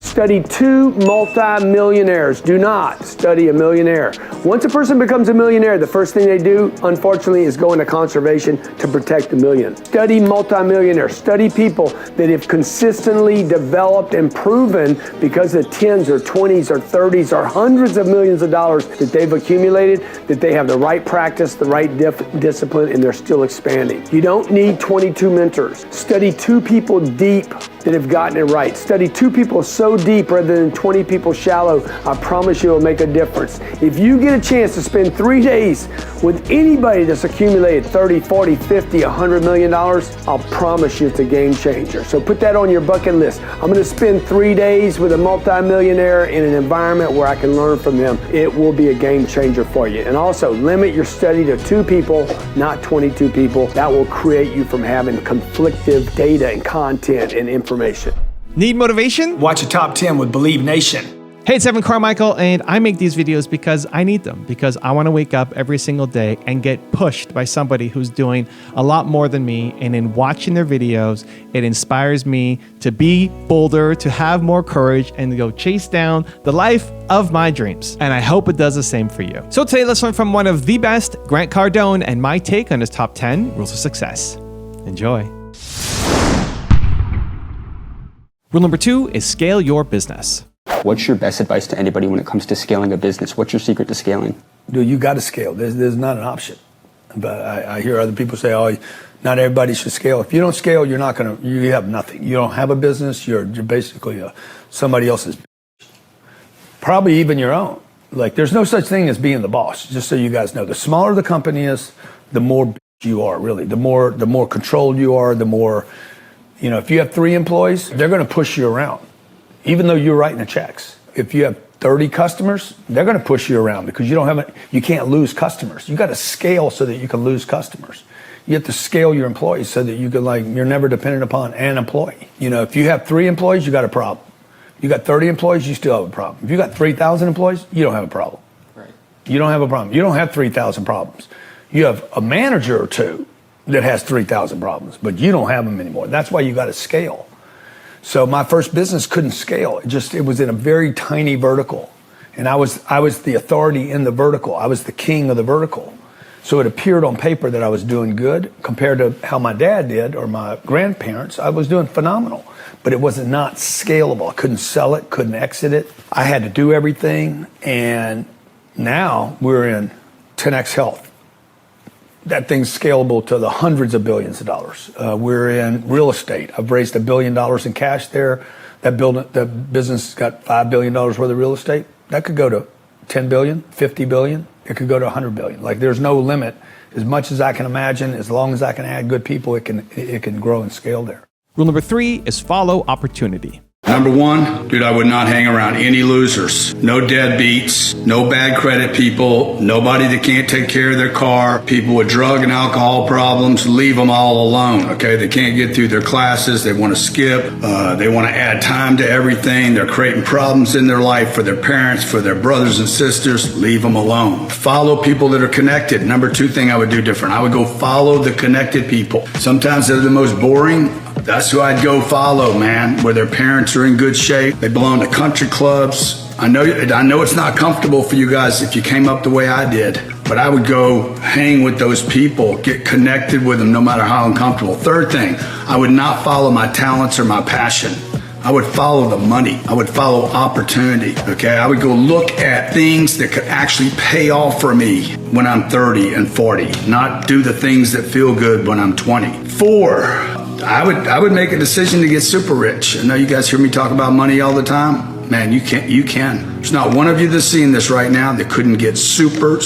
Study 2 multi-millionaires. Do not study a millionaire. Once a person becomes a millionaire, the first thing they do, unfortunately, is go into conservation to protect the million. Study multi-millionaires. Study people that have consistently developed and proven because of 10s or 20s or 30s or hundreds of millions of dollars that they've accumulated, that they have the right practice, the right discipline, and they're still expanding. You don't need 22 mentors. Study 2 people deep that have gotten it right. Study 2 people so deep rather than 20 people shallow. I promise you it'll make a difference. If you get a chance to spend 3 days with anybody that's accumulated 30, 40, 50, $100 million, I'll promise you it's a game changer. So put that on your bucket list. I'm gonna spend 3 days with a multimillionaire in an environment where I can learn from them. It will be a game changer for you. And also limit your study to 2 people, not 22 people. That will create you from having conflictive data and content and information. Need motivation? Watch a top 10 with Believe Nation. Hey, it's Evan Carmichael, and I make these videos because I need them, because I want to wake up every single day and get pushed by somebody who's doing a lot more than me. And in watching their videos, it inspires me to be bolder, to have more courage, and to go chase down the life of my dreams. And I hope it does the same for you. So today, let's learn from one of the best, Grant Cardone, and my take on his top 10 rules of success. Enjoy. Rule number 2 is scale your business. What's your best advice to anybody when it comes to scaling a business? What's your secret to scaling? Dude, you got to scale. There's not an option. But I hear other people say, oh, not everybody should scale. If you don't scale, you have nothing. You don't have a business. You're basically somebody else's, probably even your own. Like, there's no such thing as being the boss, just so you guys know. The smaller the company is, the more you are, really. The more controlled you are, the more, if you have 3 employees, they're going to push you around, even though you're writing the checks. If you have 30 customers, they're going to push you around because you can't lose customers. You got to scale so that you can lose customers. You have to scale your employees so that you can, you're never dependent upon an employee. If you have 3 employees, you got a problem. You got 30 employees, you still have a problem. If you got 3,000 employees, you don't have a problem. Right. You don't have a problem. You don't have 3,000 problems. You have a manager or 2 that has 3,000 problems, but you don't have them anymore. That's why you got to scale. So my first business couldn't scale. It was in a very tiny vertical. And I was the authority in the vertical. I was the king of the vertical. So it appeared on paper that I was doing good compared to how my dad did or my grandparents. I was doing phenomenal, but it was not scalable. I couldn't sell it, couldn't exit it. I had to do everything. And now we're in 10X Health. That thing's scalable to the hundreds of billions of dollars. We're in real estate. I've raised $1 billion in cash there. That business got $5 billion worth of real estate. That could go to 10 billion, 50 billion. It could go to 100 billion. Like, there's no limit. As much as I can imagine, as long as I can add good people, it can grow and scale there. Rule number 3 is follow opportunity. Number 1, dude, I would not hang around any losers. No deadbeats, no bad credit people, nobody that can't take care of their car, people with drug and alcohol problems, leave them all alone, okay? They can't get through their classes, they want to skip, they want to add time to everything, they're creating problems in their life for their parents, for their brothers and sisters, leave them alone. Follow people that are connected. Number 2 thing I would do different, I would go follow the connected people. Sometimes they're the most boring. That's who I'd go follow, man, where their parents are in good shape. They belong to country clubs. I know it's not comfortable for you guys if you came up the way I did, but I would go hang with those people, get connected with them no matter how uncomfortable. 3rd thing, I would not follow my talents or my passion. I would follow the money. I would follow opportunity, okay? I would go look at things that could actually pay off for me when I'm 30 and 40, not do the things that feel good when I'm 20. 4, I would make a decision to get super rich. I know you guys hear me talk about money all the time. Man, you can. There's not one of you that's seeing this right now that couldn't get super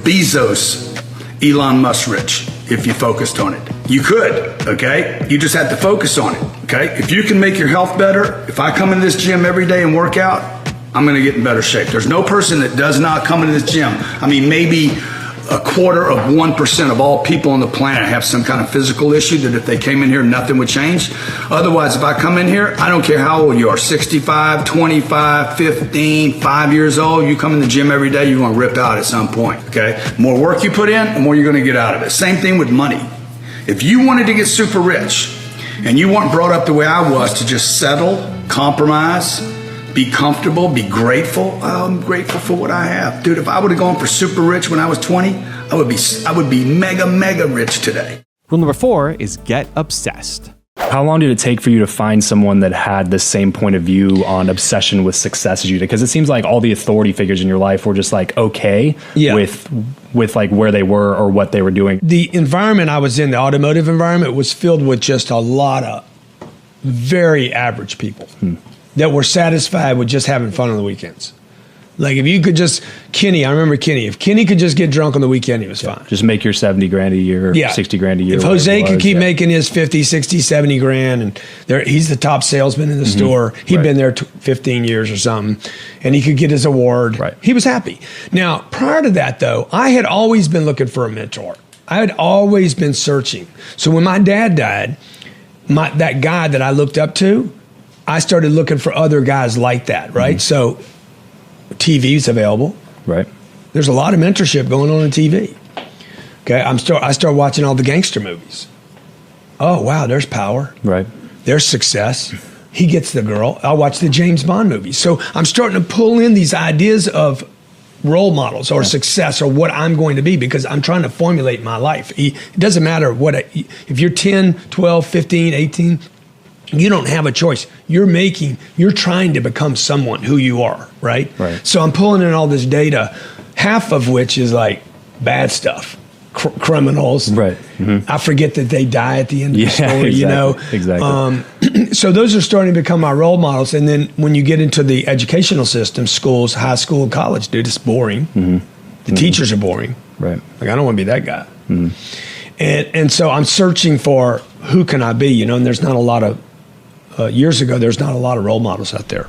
Bezos, Elon Musk rich if you focused on it. You could, okay? You just have to focus on it, okay? If you can make your health better, if I come into this gym every day and work out, I'm gonna get in better shape. There's no person that does not come into this gym. I mean, maybe 0.25% of all people on the planet have some kind of physical issue that if they came in here, nothing would change. Otherwise, if I come in here, I don't care how old you are, 65, 25, 15, 5 years old, you come in the gym every day, you're gonna rip out at some point, okay? More work you put in, the more you're gonna get out of it. Same thing with money. If you wanted to get super rich and you weren't brought up the way I was to just settle, compromise, be comfortable, be grateful. I'm grateful for what I have. Dude, if I would have gone for super rich when I was 20, I would be mega rich today. Rule number 4 is get obsessed. How long did it take for you to find someone that had the same point of view on obsession with success as you did? Because it seems like all the authority figures in your life were just like okay with like where they were or what they were doing. The environment I was in, the automotive environment, was filled with just a lot of very average people that were satisfied with just having fun on the weekends. Like if you could just, Kenny, I remember Kenny, if Kenny could just get drunk on the weekend, he was fine. Just make your 70 grand a year, 60 grand a year. If Jose could keep making his 50, 60, 70 grand, and he's the top salesman in the store, he'd been there 15 years or something, and he could get his award, he was happy. Now, prior to that though, I had always been looking for a mentor. I had always been searching. So when my dad died, that guy that I looked up to, I started looking for other guys like that, right? So TV's available. Right. There's a lot of mentorship going on TV. Okay, I start watching all the gangster movies. Oh, wow, there's power. Right. There's success. He gets the girl. I'll watch the James Bond movies. So I'm starting to pull in these ideas of role models or success or what I'm going to be because I'm trying to formulate my life. It doesn't matter if you're 10, 12, 15, 18, you don't have a choice. You're trying to become someone who you are, right? So I'm pulling in all this data, half of which is like bad stuff, criminals. Right. I forget that they die at the end of the story, exactly, you know? Exactly. So those are starting to become my role models. And then when you get into the educational system, schools, high school, college, dude, it's boring. The teachers are boring. Right. Like, I don't want to be that guy. And so I'm searching for who can I be, you know, and there's not a lot of, years ago, there's not a lot of role models out there.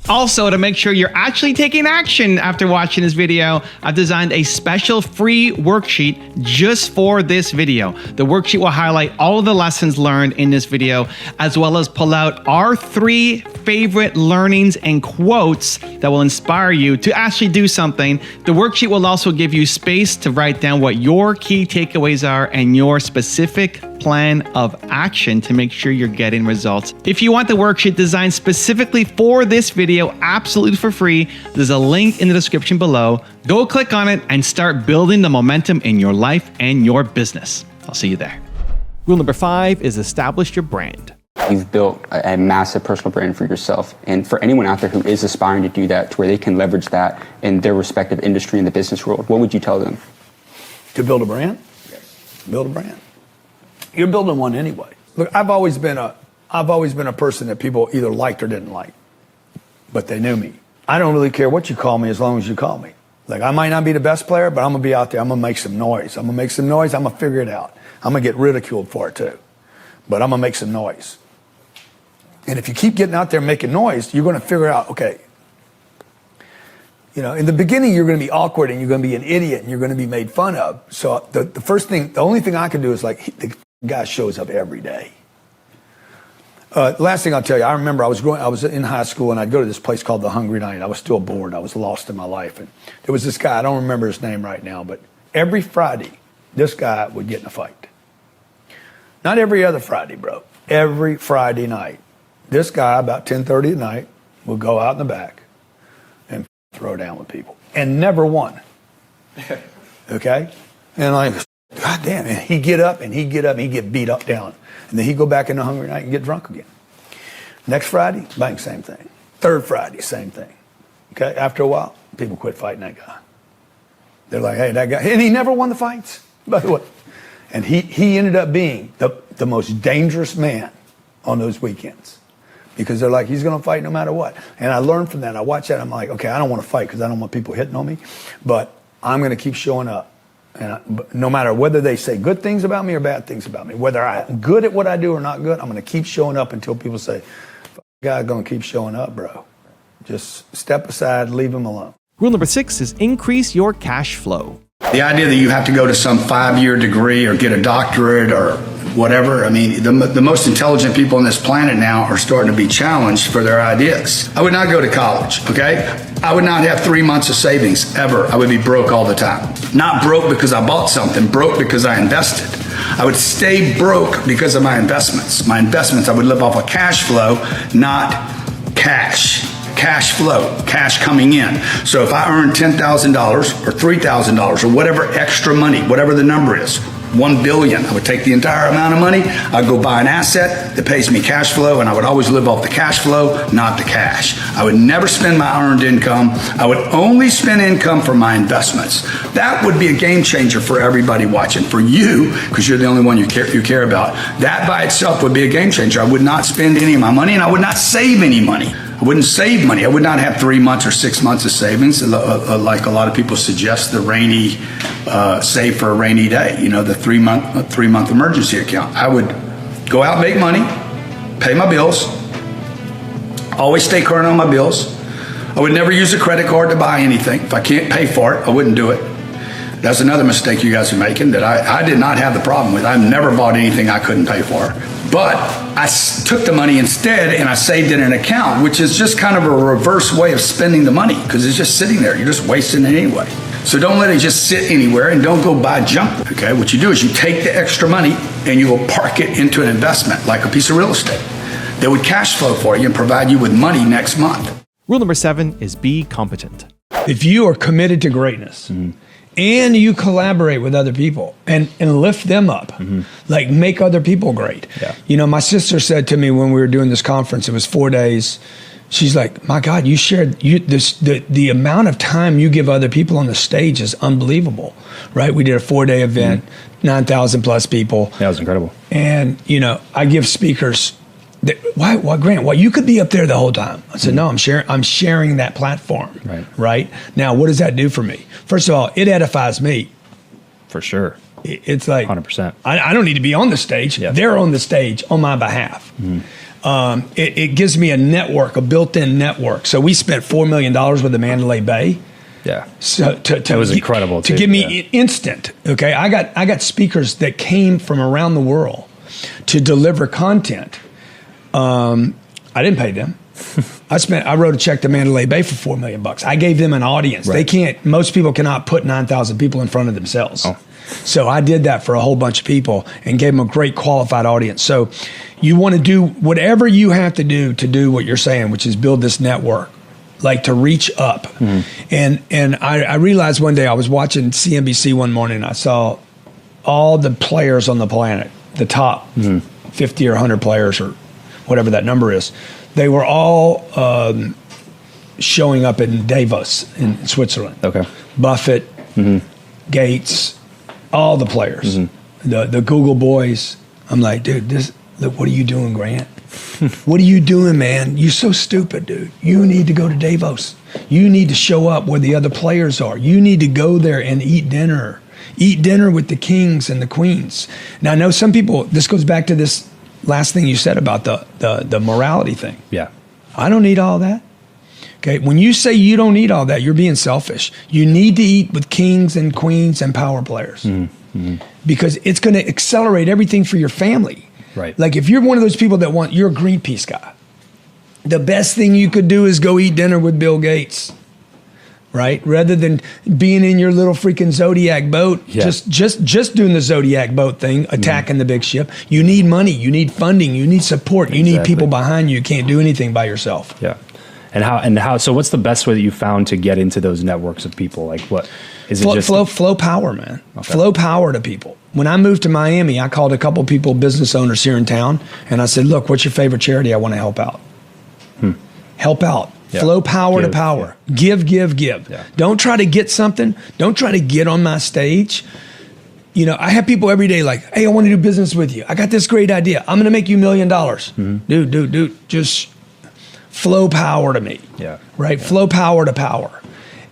Also, to make sure you're actually taking action after watching this video, I've designed a special free worksheet just for this video. The worksheet will highlight all of the lessons learned in this video, as well as pull out our 3 favorite learnings and quotes that will inspire you to actually do something. The worksheet will also give you space to write down what your key takeaways are and your specific plan of action to make sure you're getting results. If you want the worksheet designed specifically for this video, absolutely for free, there's a link in the description below. Go click on it and start building the momentum in your life and your business. I'll see you there. Rule number 5 is establish your brand. You've built a massive personal brand for yourself. And for anyone out there who is aspiring to do that, to where they can leverage that in their respective industry in the business world, what would you tell them? To build a brand? Yes. Build a brand. You're building one anyway. Look, I've always been a person that people either liked or didn't like, but they knew me. I don't really care what you call me as long as you call me. Like, I might not be the best player, but I'm gonna be out there. I'm gonna make some noise. I'm gonna figure it out. I'm gonna get ridiculed for it too, but I'm gonna make some noise. And if you keep getting out there making noise, you're gonna figure out, okay, you know, in the beginning, you're going to be awkward and you're going to be an idiot and you're going to be made fun of. So the only thing I can do is like, the guy shows up every day. Last thing I'll tell you, I remember I was in high school and I'd go to this place called the Hungry Night. I was still bored. I was lost in my life. And there was this guy, I don't remember his name right now, but every Friday, this guy would get in a fight. Not every other Friday, bro. Every Friday night. This guy, about 10:30 at night, would go out in the back and throw down with people, and never won. Okay? And like, God damn, and he'd get up and he'd get beat up down. And then he'd go back in the Hungry Night and get drunk again. Next Friday, bang, same thing. Third Friday, same thing. Okay? After a while, people quit fighting that guy. They're like, hey, that guy, and he never won the fights, by the way. And he ended up being the most dangerous man on those weekends. Because they're like, he's going to fight no matter what. And I learned from that. I watched that. I'm like, okay, I don't want to fight because I don't want people hitting on me. But I'm going to keep showing up. And no matter whether they say good things about me or bad things about me, whether I'm good at what I do or not good, I'm going to keep showing up until people say, God's going to keep showing up, bro. Just step aside, leave him alone. Rule number 6 is increase your cash flow. The idea that you have to go to some 5-year degree or get a doctorate or whatever, I mean, the most intelligent people on this planet now are starting to be challenged for their ideas. I would not go to college, okay? I would not have 3 months of savings ever. I would be broke all the time. Not broke because I bought something, broke because I invested. I would stay broke because of my investments. My investments, I would live off of cash flow, not cash. Cash flow, cash coming in. So if I earn $10,000 or $3,000 or whatever extra money, whatever the number is, $1 billion, I would take the entire amount of money, I'd go buy an asset that pays me cash flow, and I would always live off the cash flow, not the cash. I would never spend my earned income. I would only spend income for my investments. That would be a game changer for everybody watching. For you, because you're the only one you care about, that by itself would be a game changer. I would not spend any of my money, and I would not save any money. I wouldn't save money. I would not have 3 months or 6 months of savings, like a lot of people suggest, the rainy, save for a rainy day, you know, the three month emergency account. I would go out and make money, pay my bills, always stay current on my bills. I would never use a credit card to buy anything. If I can't pay for it, I wouldn't do it. That's another mistake you guys are making that I did not have the problem with. I've never bought anything I couldn't pay for. But I took the money instead and I saved it in an account, which is just kind of a reverse way of spending the money because it's just sitting there. You're just wasting it anyway. So don't let it just sit anywhere and don't go buy junk. Okay, what you do is you take the extra money and you will park it into an investment like a piece of real estate that would cash flow for you and provide you with money next month. Rule number 7 is be competent. If you are committed to greatness, and you collaborate with other people and lift them up, like make other people great. Yeah. You know, my sister said to me when we were doing this conference, it was 4 days. She's like, my God, you shared the amount of time you give other people on the stage is unbelievable, right? We did a 4-day event, 9,000 plus people. That was incredible. And, you know, I give speakers, why, Grant, well, you could be up there the whole time. I said, no, I'm sharing that platform, right? Now, what does that do for me? First of all, it edifies me. For sure. It's like 100%. I don't need to be on the stage. Yeah. They're on the stage on my behalf. It gives me a network, a built-in network. So we spent $4 million with the Mandalay Bay. Yeah. So it was incredible to give me instant. Okay, I got speakers that came from around the world to deliver content. I didn't pay them. I wrote a check to Mandalay Bay for $4 million. I gave them an audience. Right. Most people cannot put 9,000 people in front of themselves. Oh. So I did that for a whole bunch of people and gave them a great qualified audience. So you want to do whatever you have to do what you're saying, which is build this network, like to reach up. And I realized one day I was watching CNBC one morning. I saw all the players on the planet, the top 50 or 100 players or whatever that number is. They were all showing up in Davos in Switzerland. Okay. Buffett, Gates, all the players, the Google boys. I'm like, dude, look, what are you doing, Grant? What are you doing, man? You're so stupid, dude. You need to go to Davos. You need to show up where the other players are. You need to go there and eat dinner. Eat dinner with the kings and the queens. Now, I know some people, this goes back to this last thing you said about the morality thing. Yeah. I don't need all that. Okay, when you say you don't need all that, you're being selfish. You need to eat with kings and queens and power players because it's going to accelerate everything for your family. Right. Like if you're one of those people that you're a Greenpeace guy, the best thing you could do is go eat dinner with Bill Gates, right? Rather than being in your little freaking Zodiac boat, just doing the Zodiac boat thing, attacking the big ship. You need money, you need funding, you need support, you need people behind you. You can't do anything by yourself. Yeah. And how? So what's the best way that you found to get into those networks of people? Like what is it? Flow power, man. Okay. Flow power to people. When I moved to Miami, I called a couple people, business owners here in town, and I said, "Look, what's your favorite charity? I want to help out. Help out. Yeah. Flow power to power. Yeah. Give. Yeah. Don't try to get something. Don't try to get on my stage." You know, I have people every day like, "Hey, I want to do business with you. I got this great idea. I'm going to make you $1 million." Dude, just flow power to me. Yeah. Right? Yeah. Flow power to power.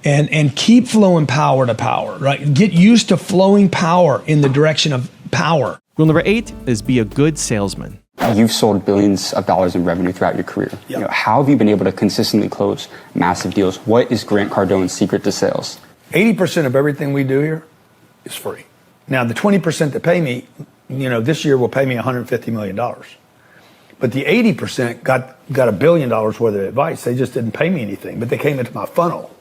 And keep flowing power to power, right? Get used to flowing power in the direction of power. Rule number 8 is be a good salesman. You've sold billions of dollars in revenue throughout your career. Yep. You know, how have you been able to consistently close massive deals? What is Grant Cardone's secret to sales? 80% of everything we do here is free. Now, the 20% that pay me, you know, this year will pay me $150 million. But the 80% got $1 billion worth of advice. They just didn't pay me anything, but they came into my funnel.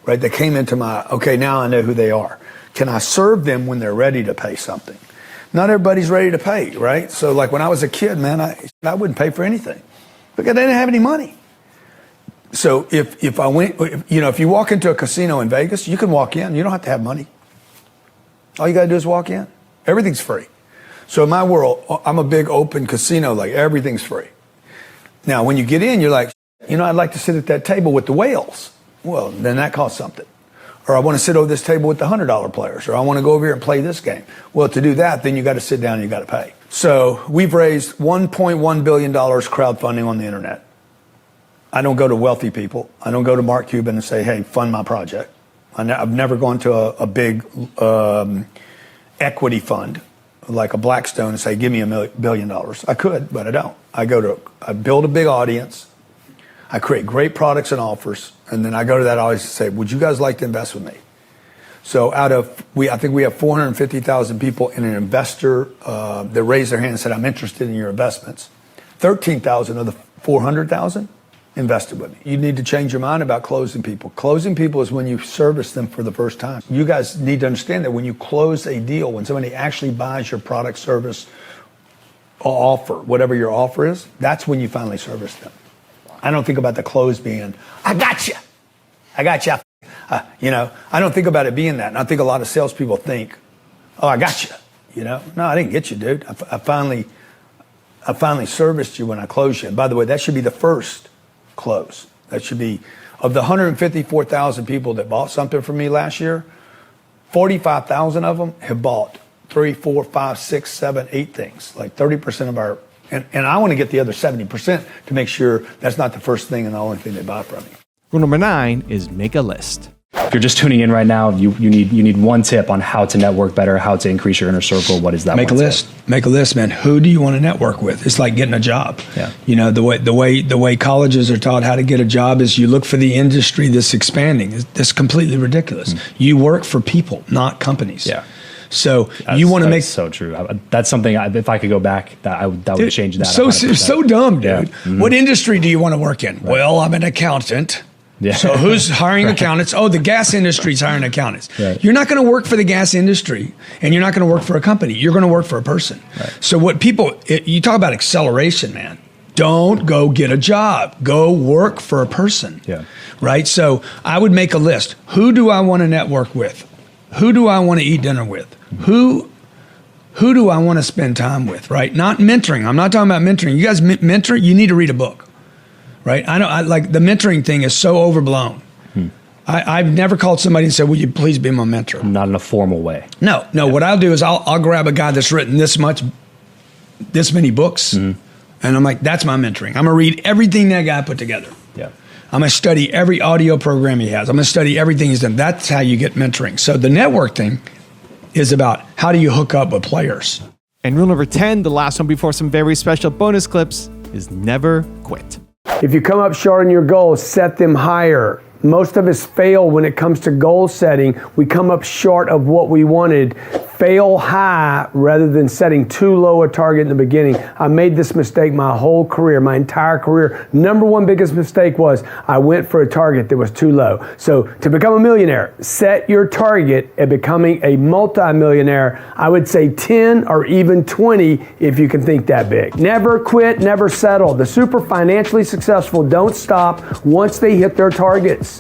Right, they came into my, okay, now I know who they are. Can I serve them when they're ready to pay something? not everybody's ready to pay, right? So like when I was a kid, man, I wouldn't pay for anything because I didn't have any money. So if you walk into a casino in Vegas, you can walk in. You don't have to have money. All you got to do is walk in. Everything's free. So in my world, I'm a big open casino, like everything's free. Now, when you get in, you're like, I'd like to sit at that table with the whales. Well, then that costs something. Or I want to sit over this table with the $100 players. Or I want to go over here and play this game. Well, to do that, then you got to sit down and you got to pay. So we've raised $1.1 billion crowdfunding on the internet. I don't go to wealthy people. I don't go to Mark Cuban and say, hey, fund my project. I've never gone to a big equity fund like a Blackstone and say, give me $1 billion. I could, but I don't. I build a big audience. I create great products and offers. And then I go to that audience and say, would you guys like to invest with me? So I think we have 450,000 people in an investor that raised their hand and said, I'm interested in your investments. 13,000 of the 400,000 invested with me. You need to change your mind about closing people. Closing people is when you service them for the first time. You guys need to understand that when you close a deal, when somebody actually buys your product, service, or offer, whatever your offer is, that's when you finally service them. I don't think about the close being, I got you. I don't think about it being that. And I think a lot of salespeople think, oh, I got you. No, I didn't get you, dude. I finally serviced you when I closed you. And by the way, that should be the first close. That should be, of the 154,000 people that bought something from me last year, 45,000 of them have bought 3, 4, 5, 6, 7, 8 things. Like 30% of our, and I want to get the other 70% to make sure that's not the first thing and the only thing they buy from me. Rule number 9 is make a list. If you're just tuning in right now, you need one tip on how to network better, how to increase your inner circle. What is that? Make a list. Make a list, man. Who do you want to network with? It's like getting a job. Yeah. The way colleges are taught how to get a job is you look for the industry that's expanding. That's completely ridiculous. You work for people, not companies. Yeah. So you want to make so true. That's something. If I could go back, that would change that. So dumb, dude. Yeah. Mm-hmm. What industry do you want to work in? Right. Well, I'm an accountant. Yeah. So who's hiring accountants? Oh, the gas industry's hiring accountants. Right. You're not going to work for the gas industry, and you're not going to work for a company. You're going to work for a person. Right. So you talk about acceleration, man. Don't go get a job. Go work for a person. Yeah. Right? So I would make a list. Who do I want to network with? Who do I want to eat dinner with? Who do I want to spend time with, right? Not mentoring. I'm not talking about mentoring. You guys mentor, you need to read a book, right? I like the mentoring thing is so overblown. I've never called somebody and said, will you please be my mentor? Not in a formal way. No. Yeah. What I'll do is I'll grab a guy that's written this many books, and I'm like, that's my mentoring. I'm going to read everything that guy put together. Yeah. I'm going to study every audio program he has. I'm going to study everything he's done. That's how you get mentoring. So the network thing is about how do you hook up with players. And rule number 10, the last one before some very special bonus clips, is never quit. If you come up short on your goals, set them higher. Most of us fail when it comes to goal setting. We come up short of what we wanted. Fail high rather than setting too low a target in the beginning. I made this mistake my whole career, my entire career. Number one biggest mistake was I went for a target that was too low. So to become a millionaire, set your target at becoming a multi-millionaire. I would say 10 or even 20 if you can think that big. Never quit, never settle. The super financially successful don't stop once they hit their targets.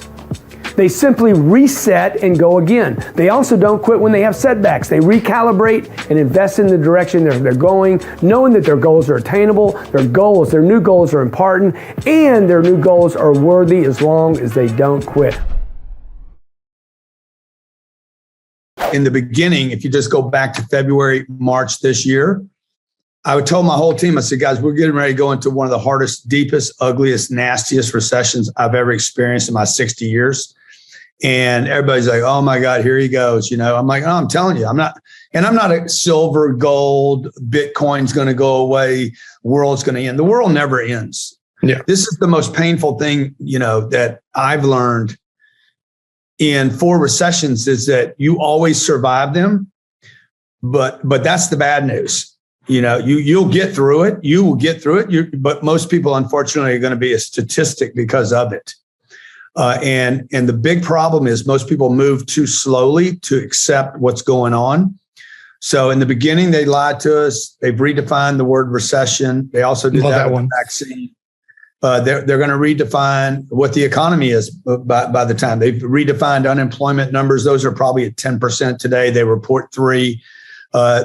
They simply reset and go again. They also don't quit when they have setbacks. They recalibrate and invest in the direction they're going, knowing that their goals are attainable, their new goals are important, and their new goals are worthy as long as they don't quit. In the beginning, if you just go back to February, March this year, I would tell my whole team, I said, guys, we're getting ready to go into one of the hardest, deepest, ugliest, nastiest recessions I've ever experienced in my 60 years. And everybody's like, oh my God, here he goes. I'm like, oh, I'm telling you, I'm not a silver, gold, Bitcoin's going to go away. World's going to end. The world never ends. Yeah. This is the most painful thing, that I've learned in 4 recessions is that you always survive them. But that's the bad news. You'll get through it. You will get through it. But most people, unfortunately, are going to be a statistic because of it. And the big problem is most people move too slowly to accept what's going on. So in the beginning, they lied to us. They've redefined the word recession. They also did that with the vaccine. They're going to redefine what the economy is by the time they've redefined unemployment numbers. Those are probably at 10% today. They report 3%.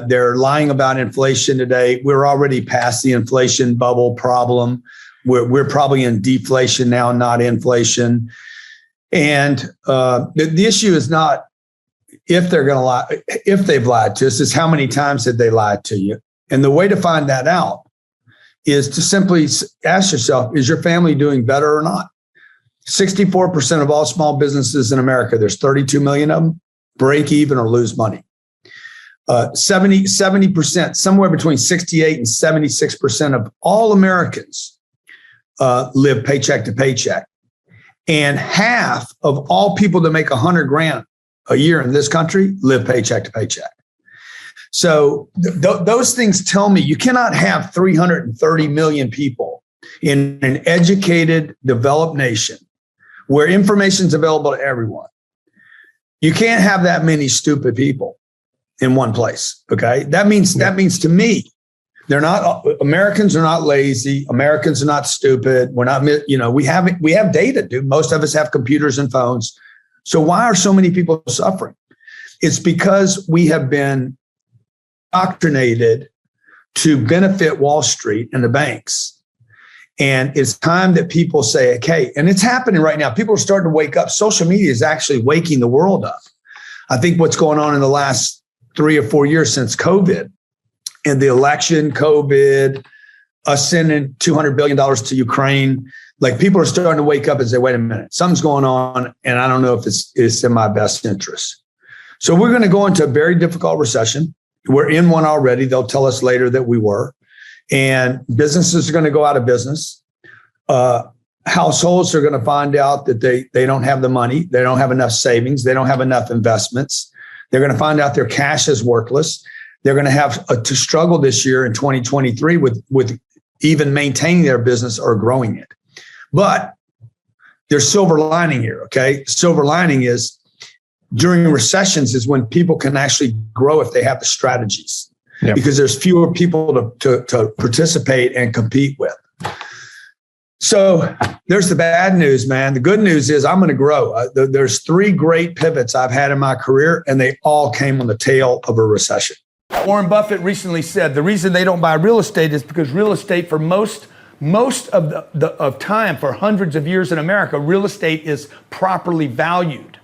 They're lying about inflation today. We're already past the inflation bubble problem. We're probably in deflation now, not inflation. And the issue is not if they're going to lie, if they've lied to us, is how many times did they lie to you? And the way to find that out is to simply ask yourself, is your family doing better or not? 64% of all small businesses in America, there's 32 million of them, break even or lose money. 70%, somewhere between 68 and 76% of all Americans live paycheck to paycheck. And half of all people that make 100 grand a year in this country live paycheck to paycheck. So those things tell me you cannot have 330 million people in an educated, developed nation where information is available to everyone. You can't have that many stupid people in one place. Okay. That means to me, Americans are not lazy. Americans are not stupid. We're not, we have data, dude. Most of us have computers and phones. So why are so many people suffering? It's because we have been indoctrinated to benefit Wall Street and the banks. And it's time that people say, okay, and it's happening right now. People are starting to wake up. Social media is actually waking the world up. I think what's going on in the last 3 or 4 years since COVID and the election, COVID, us sending $200 billion to Ukraine, like people are starting to wake up and say, wait a minute, something's going on. And I don't know if it's in my best interest. So we're going to go into a very difficult recession. We're in one already. They'll tell us later that we were. And businesses are going to go out of business. Households are going to find out that they don't have the money. They don't have enough savings. They don't have enough investments. They're going to find out their cash is worthless. They're going to have to struggle this year in 2023 with even maintaining their business or growing it. But there's silver lining here, okay? Silver lining is during recessions is when people can actually grow if they have the strategies. Yep. Because there's fewer people to participate and compete with. So there's the bad news, man. The good news is I'm going to grow. There's 3 great pivots I've had in my career, and they all came on the tail of a recession. Warren Buffett recently said the reason they don't buy real estate is because real estate for most of time, for hundreds of years in America, real estate is properly valued.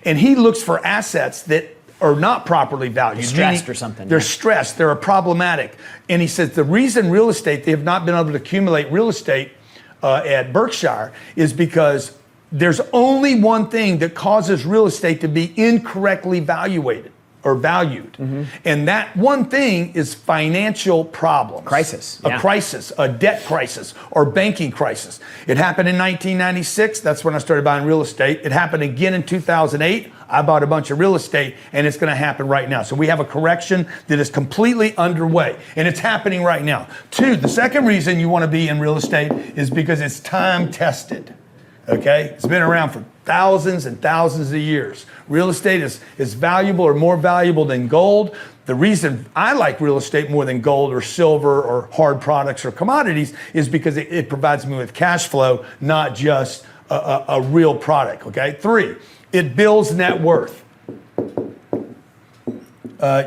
And he looks for assets that are not properly valued. They're stressed or something. They're stressed. They're problematic. And he says the reason real estate, they have not been able to accumulate real estate at Berkshire is because there's only one thing that causes real estate to be incorrectly valued. Mm-hmm. And that one thing is financial problems. Crisis. A crisis, a debt crisis, or banking crisis. It happened in 1996. That's when I started buying real estate. It happened again in 2008. I bought a bunch of real estate, and it's going to happen right now. So we have a correction that is completely underway, and it's happening right now. 2, the second reason you want to be in real estate is because it's time tested. Okay? It's been around for thousands and thousands of years. Real estate is valuable or more valuable than gold. The reason I like real estate more than gold or silver or hard products or commodities is because it provides me with cash flow, not just a real product. Okay? 3, it builds net worth.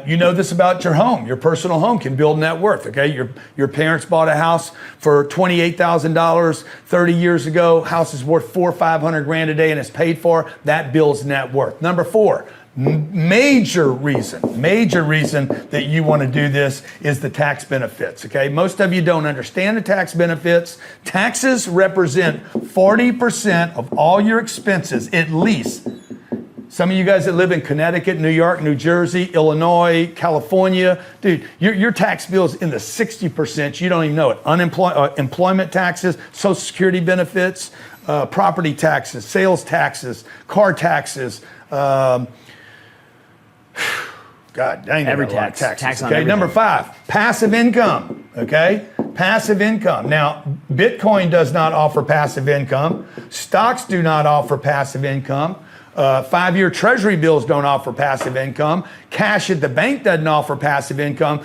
You know this about your home. Your personal home can build net worth, okay? Your parents bought a house for $28,000 30 years ago. House is worth $400,000 or $500,000 a day and it's paid for. That builds net worth. Number 4, major reason that you want to do this is the tax benefits, okay? Most of you don't understand the tax benefits. Taxes represent 40% of all your expenses, at least. Some of you guys that live in Connecticut, New York, New Jersey, Illinois, California, dude, your tax bill is in the 60%. You don't even know it. Employment taxes, Social Security benefits, property taxes, sales taxes, car taxes. God dang it. Every tax. Taxes. On okay, everything. Number 5, passive income. Okay, passive income. Now, Bitcoin does not offer passive income. Stocks do not offer passive income. 5-year treasury bills don't offer passive income. Cash at the bank doesn't offer passive income.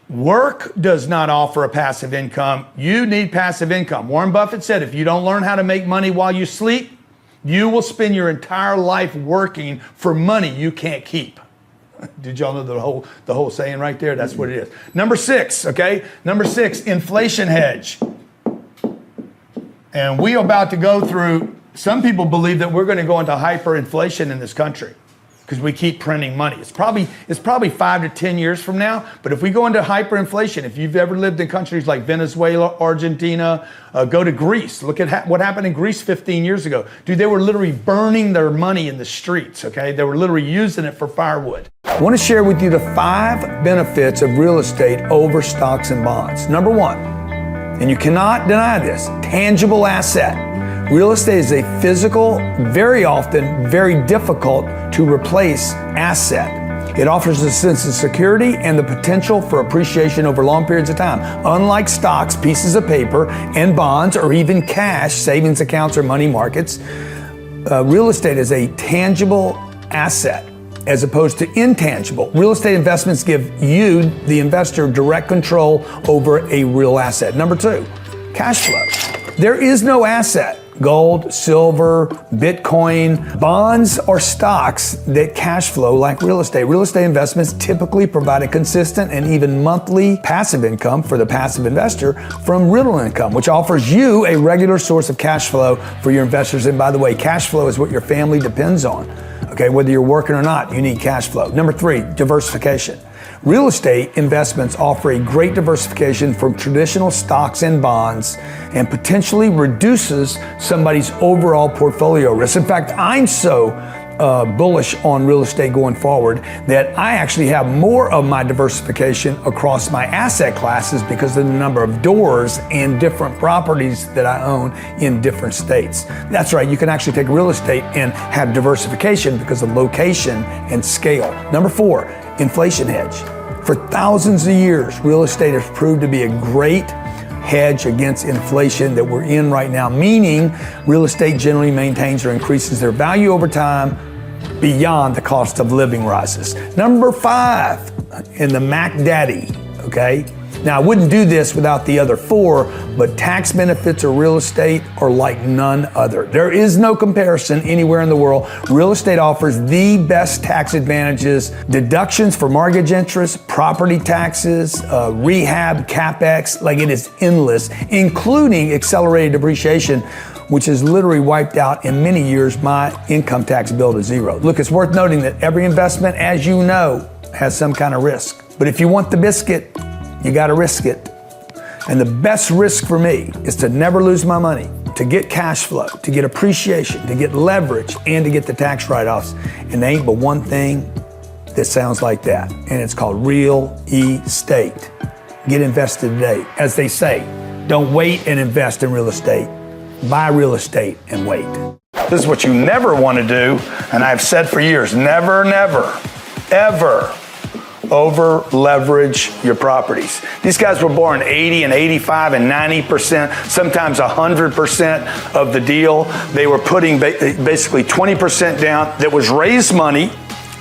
Work does not offer a passive income. You need passive income. Warren Buffett said, if you don't learn how to make money while you sleep, you will spend your entire life working for money you can't keep. Did y'all know the whole saying right there? That's what it is. Number 6, okay? Number 6, inflation hedge. And we are about to go through, some people believe that we're going to go into hyperinflation in this country because we keep printing money. It's probably 5 to 10 years from now, but if we go into hyperinflation, if you've ever lived in countries like Venezuela, Argentina, go to Greece. Look at what happened in Greece 15 years ago. Dude, they were literally burning their money in the streets, okay? They were literally using it for firewood. I want to share with you the 5 benefits of real estate over stocks and bonds. Number 1, and you cannot deny this, tangible asset. Real estate is a physical, very often very difficult to replace asset. It offers a sense of security and the potential for appreciation over long periods of time. Unlike stocks, pieces of paper, and bonds, or even cash, savings accounts, or money markets, real estate is a tangible asset as opposed to intangible. Real estate investments give you, the investor, direct control over a real asset. Number 2, cash flow. There is no asset, gold, silver, Bitcoin, bonds, or stocks that cash flow like real estate. Real estate investments typically provide a consistent and even monthly passive income for the passive investor from rental income, which offers you a regular source of cash flow for your investors. And by the way, cash flow is what your family depends on. Okay, whether you're working or not, you need cash flow. Number 3, diversification. Real estate investments offer a great diversification from traditional stocks and bonds and potentially reduces somebody's overall portfolio risk. In fact, I'm so bullish on real estate going forward that I actually have more of my diversification across my asset classes because of the number of doors and different properties that I own in different states. That's right, you can actually take real estate and have diversification because of location and scale. Number 4, inflation hedge. For thousands of years, real estate has proved to be a great hedge against inflation that we're in right now, meaning real estate generally maintains or increases their value over time beyond the cost of living rises. Number 5, in the Mac Daddy, okay? Now, I wouldn't do this without the other 4, but tax benefits of real estate are like none other. There is no comparison anywhere in the world. Real estate offers the best tax advantages, deductions for mortgage interest, property taxes, rehab, CapEx, like it is endless, including accelerated depreciation, which has literally wiped out in many years my income tax bill to 0. Look, it's worth noting that every investment, as you know, has some kind of risk. But if you want the biscuit, you got to risk it. And the best risk for me is to never lose my money, to get cash flow, to get appreciation, to get leverage, and to get the tax write-offs. And there ain't but one thing that sounds like that, and it's called real estate. Get invested today. As they say, don't wait and invest in real estate. Buy real estate and wait. This is what you never want to do, and I've said for years, never, ever over leverage your properties. These guys were born 80 and 85 and 90%, sometimes 100% of the deal. They were putting basically 20% down that was raised money.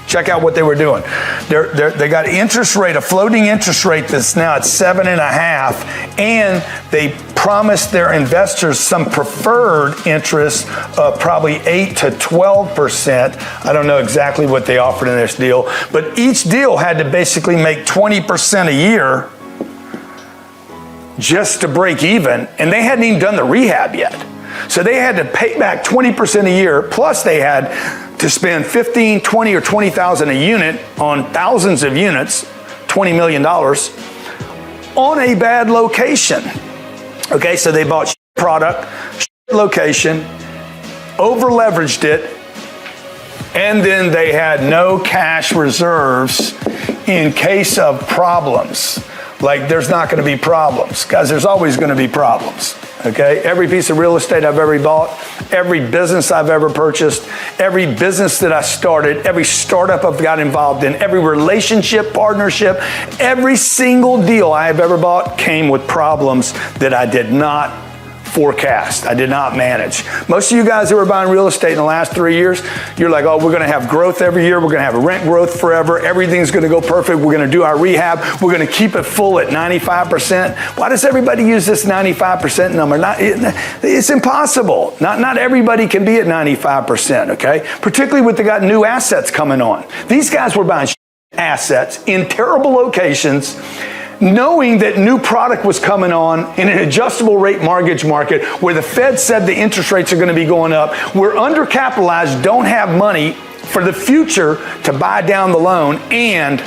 Check out what they were doing. They got a floating interest rate that's now at 7.5%, and they promised their investors some preferred interest of probably 8 to 12%. I don't know exactly what they offered in this deal, but each deal had to basically make 20% a year just to break even, and they hadn't even done the rehab yet. So they had to pay back 20% a year, plus they had to spend $15,000, $20,000, or $20,000 a unit on thousands of units, $20 million, on a bad location. Okay, so they bought product, location, over-leveraged it, and then they had no cash reserves in case of problems. Like, there's not going to be problems. Guys, there's always going to be problems. Okay, every piece of real estate I've ever bought, every business I've ever purchased, every business that I started, every startup I've got involved in, every relationship, partnership, every single deal I have ever bought came with problems that I did not forecast. I did not manage. Most of you guys who are buying real estate in the last 3 years, you're like, oh, we're going to have growth every year. We're going to have rent growth forever. Everything's going to go perfect. We're going to do our rehab. We're going to keep it full at 95%. Why does everybody use this 95% number? It's impossible. Not everybody can be at 95%, okay? Particularly when they got new assets coming on. These guys were buying assets in terrible locations, knowing that new product was coming on in an adjustable rate mortgage market where the Fed said the interest rates are going to be going up. We're undercapitalized, don't have money for the future to buy down the loan, and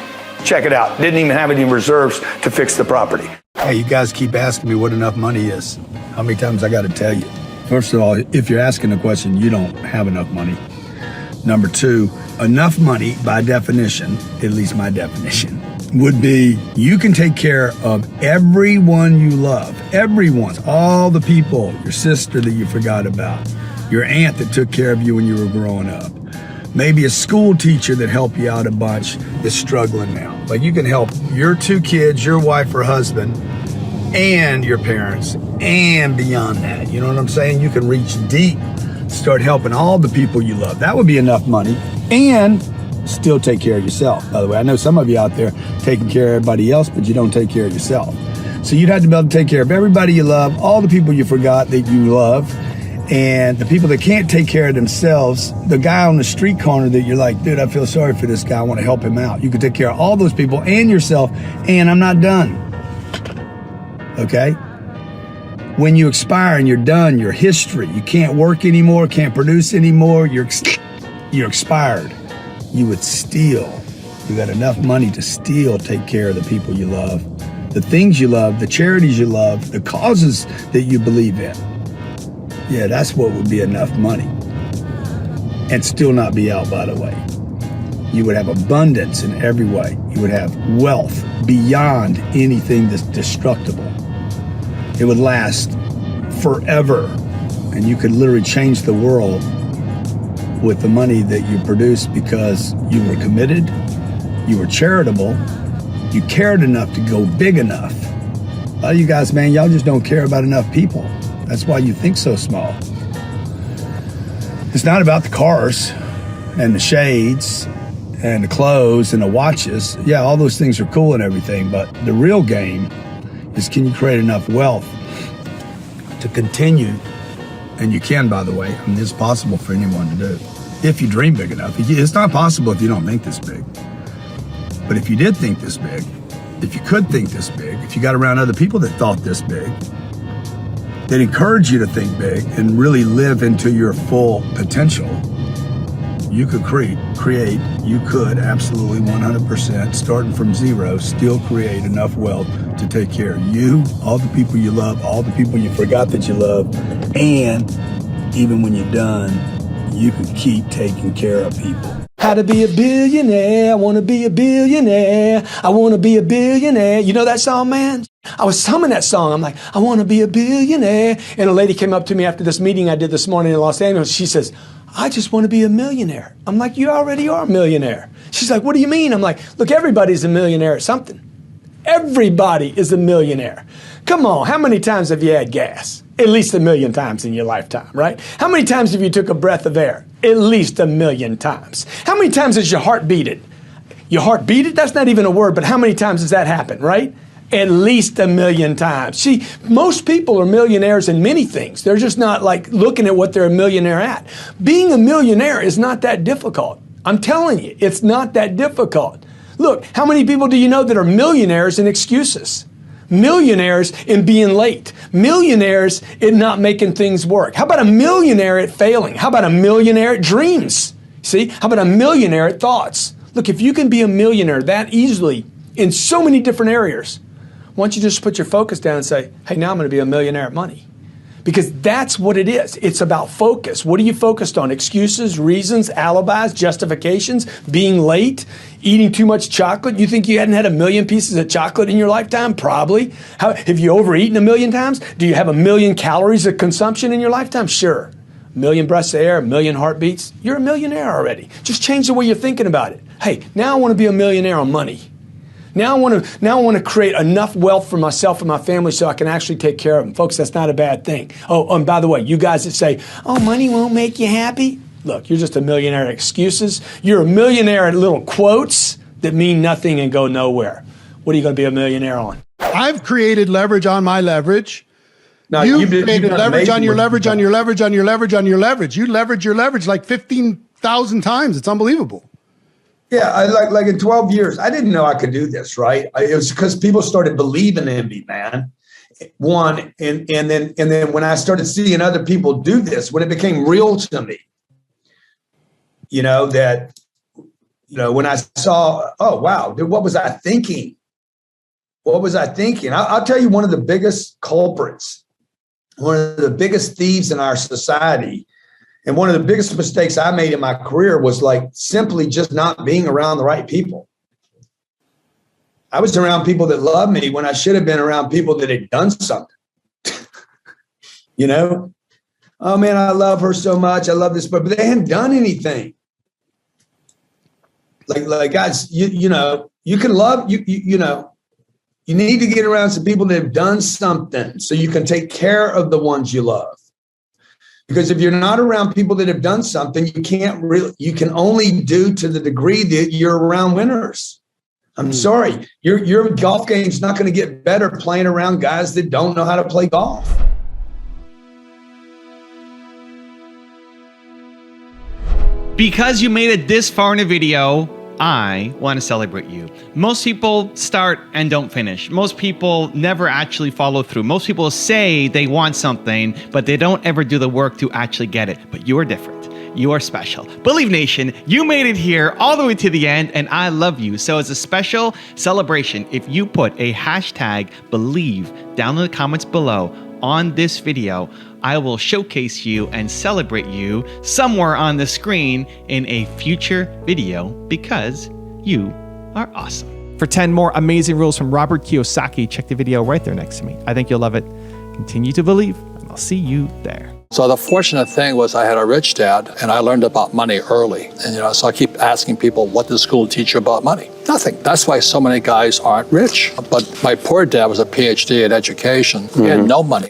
check it out, didn't even have any reserves to fix the property. Hey, you guys keep asking me what enough money is. How many times I got to tell you? First of all, if you're asking a question, you don't have enough money. Number two, enough money by definition, at least my definition, would be you can take care of everyone you love. Everyone's, all the people, your sister that you forgot about, your aunt that took care of you when you were growing up, maybe a school teacher that helped you out a bunch is struggling now. Like you can help your 2 kids, your wife or husband, and your parents, and beyond that. You know what I'm saying? You can reach deep, start helping all the people you love. That would be enough money, and still take care of yourself. By the way, I know some of you out there taking care of everybody else, but you don't take care of yourself. So you'd have to be able to take care of everybody you love, all the people you forgot that you love, and the people that can't take care of themselves, the guy on the street corner that you're like, dude, I feel sorry for this guy, I want to help him out. You can take care of all those people and yourself, and I'm not done. Okay? When you expire and you're done, you're history. You can't work anymore, can't produce anymore, you're expired. You would still, you got enough money to still take care of the people you love, the things you love, the charities you love, the causes that you believe in. Yeah, that's what would be enough money. And still not be out, by the way. You would have abundance in every way. You would have wealth beyond anything that's destructible. It would last forever. And you could literally change the world with the money that you produced because you were committed, you were charitable, you cared enough to go big enough. A lot of you guys, man, y'all just don't care about enough people. That's why you think so small. It's not about the cars and the shades and the clothes and the watches. Yeah, all those things are cool and everything, but the real game is, can you create enough wealth to continue? And you can, by the way. I mean, it's possible for anyone to do, if you dream big enough. It's not possible if you don't think this big. But if you did think this big, if you could think this big, if you got around other people that thought this big, that encourage you to think big and really live into your full potential, you could create, you could absolutely 100%, starting from zero, still create enough wealth to take care of you, all the people you love, all the people you forgot that you love, and even when you're done, you can keep taking care of people. How to be a billionaire, I want to be a billionaire, I want to be a billionaire. You know that song, man? I was humming that song. I'm like, I want to be a billionaire. And a lady came up to me after this meeting I did this morning in Los Angeles. She says, I just want to be a millionaire. I'm like, you already are a millionaire. She's like, what do you mean? I'm like, look, everybody's a millionaire at something. Everybody is a millionaire. Come on, how many times have you had gas? At least 1 million times in your lifetime, right? How many times have you took a breath of air? At least 1 million times. How many times has your heart beaten? Your heart beaten? That's not even a word, but how many times has that happened, right? At least 1 million times. See, most people are millionaires in many things. They're just not like looking at what they're a millionaire at. Being a millionaire is not that difficult. I'm telling you, it's not that difficult. Look, how many people do you know that are millionaires in excuses? Millionaires in being late. Millionaires in not making things work. How about a millionaire at failing? How about a millionaire at dreams? See, how about a millionaire at thoughts? Look, if you can be a millionaire that easily in so many different areas, why don't you just put your focus down and say, hey, now I'm going to be a millionaire at money? Because that's what it is. It's about focus. What are you focused on? Excuses, reasons, alibis, justifications, being late, eating too much chocolate. You think you hadn't had 1 million pieces of chocolate in your lifetime? Probably. Have you overeaten 1 million times? Do you have 1 million calories of consumption in your lifetime? Sure. 1 million breaths of air, 1 million heartbeats. You're a millionaire already. Just change the way you're thinking about it. Hey, now I want to be a millionaire on money. Now I want to create enough wealth for myself and my family so I can actually take care of them. Folks, that's not a bad thing. Oh, and by the way, you guys that say, oh, money won't make you happy. Look, you're just a millionaire at excuses. You're a millionaire at little quotes that mean nothing and go nowhere. What are you going to be a millionaire on? I've created leverage on my leverage. No, You've created leverage on your leverage on your leverage on your leverage on your leverage. You leverage your leverage like 15,000 times. It's unbelievable. Yeah, I like in 12 years, I didn't know I could do this, right? It was because people started believing in me, man. One, and then when I started seeing other people do this, when it became real to me, when I saw, oh wow, dude, what was I thinking? What was I thinking? I'll tell you one of the biggest culprits, one of the biggest thieves in our society. And one of the biggest mistakes I made in my career was like simply just not being around the right people. I was around people that loved me when I should have been around people that had done something. Oh man, I love her so much. I love this, but they hadn't done anything. Like guys, you can love, you need to get around some people that have done something so you can take care of the ones you love. Because if you're not around people that have done something, you can only do to the degree that you're around winners. I'm sorry, your golf game's not going to get better playing around guys that don't know how to play golf. Because you made it this far in a video, I want to celebrate you. Most people start and don't finish. Most people never actually follow through. Most people say they want something, but they don't ever do the work to actually get it. But you are different. You are special. Believe Nation, you made it here all the way to the end, and I love you. So as a special celebration, if you put a hashtag believe down in the comments below on this video, I will showcase you and celebrate you somewhere on the screen in a future video because you are awesome. For 10 more amazing rules from Robert Kiyosaki, check the video right there next to me. I think you'll love it. Continue to believe, and I'll see you there. So the fortunate thing was I had a rich dad, and I learned about money early. And so I keep asking people, what does school teach you about money? Nothing. That's why so many guys aren't rich. But my poor dad was a PhD in education. He had no money.